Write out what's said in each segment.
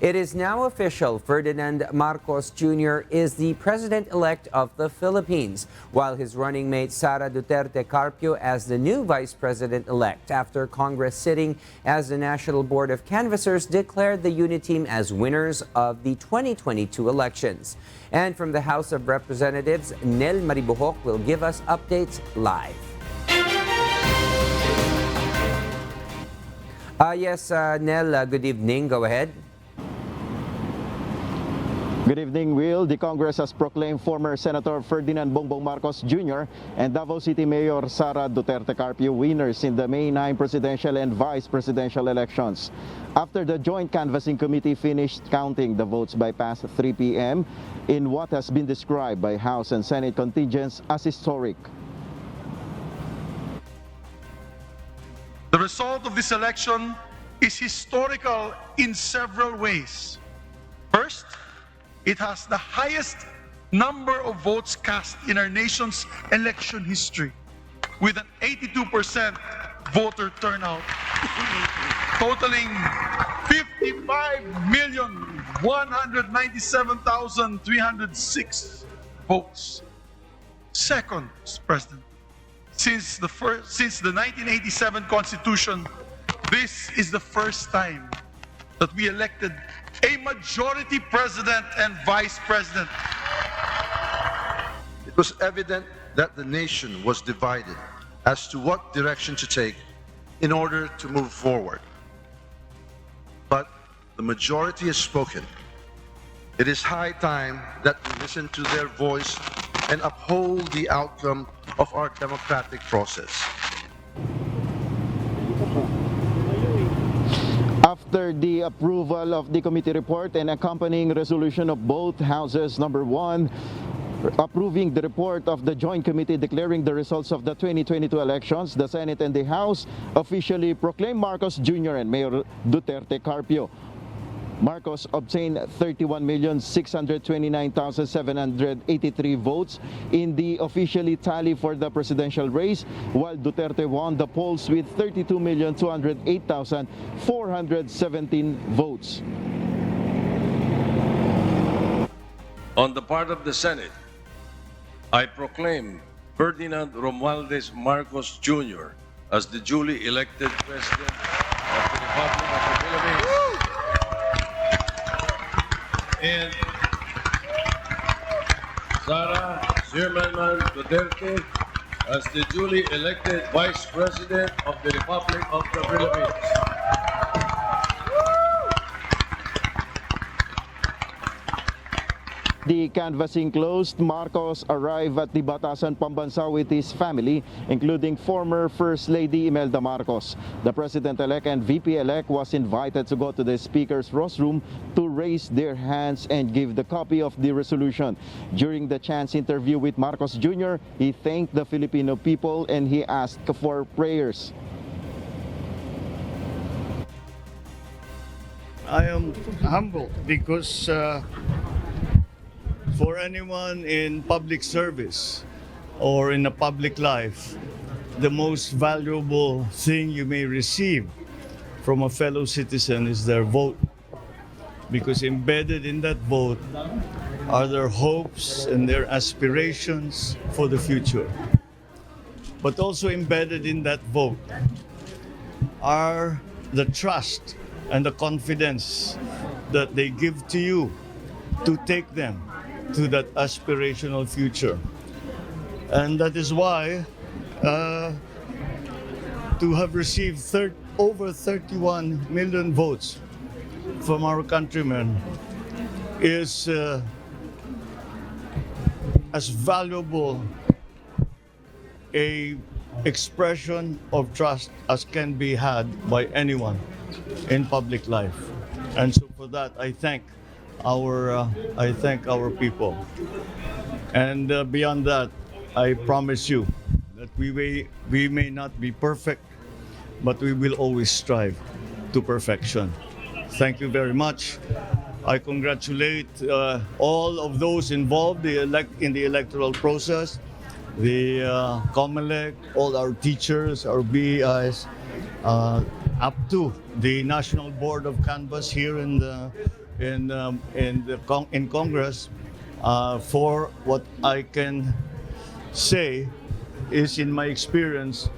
It is now official. Ferdinand Marcos Jr. is the president-elect of the Philippines, while his running mate Sara Duterte-Carpio as the new vice president-elect after Congress sitting as the National Board of Canvassers declared the UniTeam as winners of the 2022 elections. And from the House of Representatives, Nel Maribuhok will give us updates live. Yes, Nel, good evening. Go ahead. Good evening, Will. The Congress has proclaimed former Senator Ferdinand Bongbong Marcos Jr. and Davao City Mayor Sara Duterte-Carpio winners in the May 9 presidential and vice presidential elections. After the Joint Canvassing Committee finished counting the votes by past 3 p.m. in what has been described by House and Senate contingents as historic. The result of this election is historical in several ways. First, it has the highest number of votes cast in our nation's election history, with an 82% voter turnout, totaling 55,197,306 votes. Second, Mr. President, since the 1987 Constitution, this is the first time that we elected a majority president and vice president. It was evident that the nation was divided as to what direction to take in order to move forward. But the majority has spoken. It is high time that we listen to their voice and uphold the outcome of our democratic process. After the approval of the committee report and accompanying resolution of both houses, number 1, approving the report of the Joint Committee declaring the results of the 2022 elections, the Senate and the House officially proclaimed Marcos Jr. and Mayor Duterte-Carpio. Marcos obtained 31,629,783 votes in the officially tally for the presidential race, while Duterte won the polls with 32,208,417 votes. On the part of the Senate, I proclaim Ferdinand Romualdez Marcos Jr. as the duly elected President of the Republic of the Philippines. And Sara Duterte as the duly elected Vice President of the Republic of the Philippines. The canvassing closed, Marcos arrived at the Batasan Pambansa with his family, including former First Lady Imelda Marcos. The President-elect and VP-elect was invited to go to the Speaker's rostrum to raise their hands and give the copy of the resolution. During the chance interview with Marcos Jr., he thanked the Filipino people and he asked for prayers. I am humbled because for anyone in public service or in a public life, the most valuable thing you may receive from a fellow citizen is their vote. Because embedded in that vote are their hopes and their aspirations for the future. But also embedded in that vote are the trust and the confidence that they give to you to take them to that aspirational future. And that is why to have received over 31 million votes from our countrymen is as valuable a expression of trust as can be had by anyone in public life. And so for that, I thank our people. And beyond that, I promise you that we may not be perfect, but we will always strive to perfection. Thank you very much. I congratulate all of those involved in the electoral process, the COMELEC, all our teachers, our BEIs, up to the National Board of Canvas here in Congress for what I can say is, in my experience,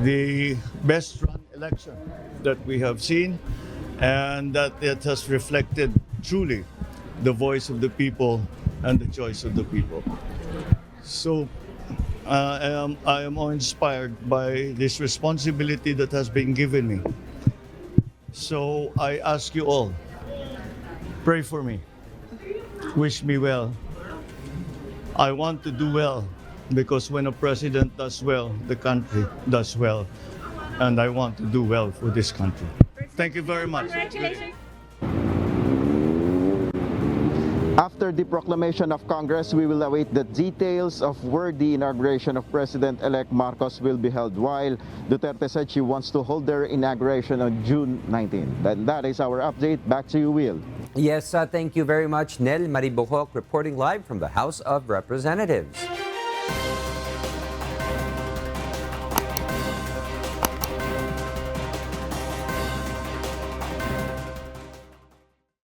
the best run election that we have seen, and that it has reflected truly the voice of the people and the choice of the people. So I am all inspired by this responsibility that has been given me. So I ask you all, pray for me, wish me well. I want to do well, because when a president does well, the country does well. And I want to do well for this country. Thank you very much. Congratulations. After the proclamation of Congress, we will await the details of where the inauguration of President-elect Marcos will be held, while Duterte said she wants to hold their inauguration on June 19. That is our update. Back to you, Will. Yes, thank you very much, Nel Maribohok, reporting live from the House of Representatives.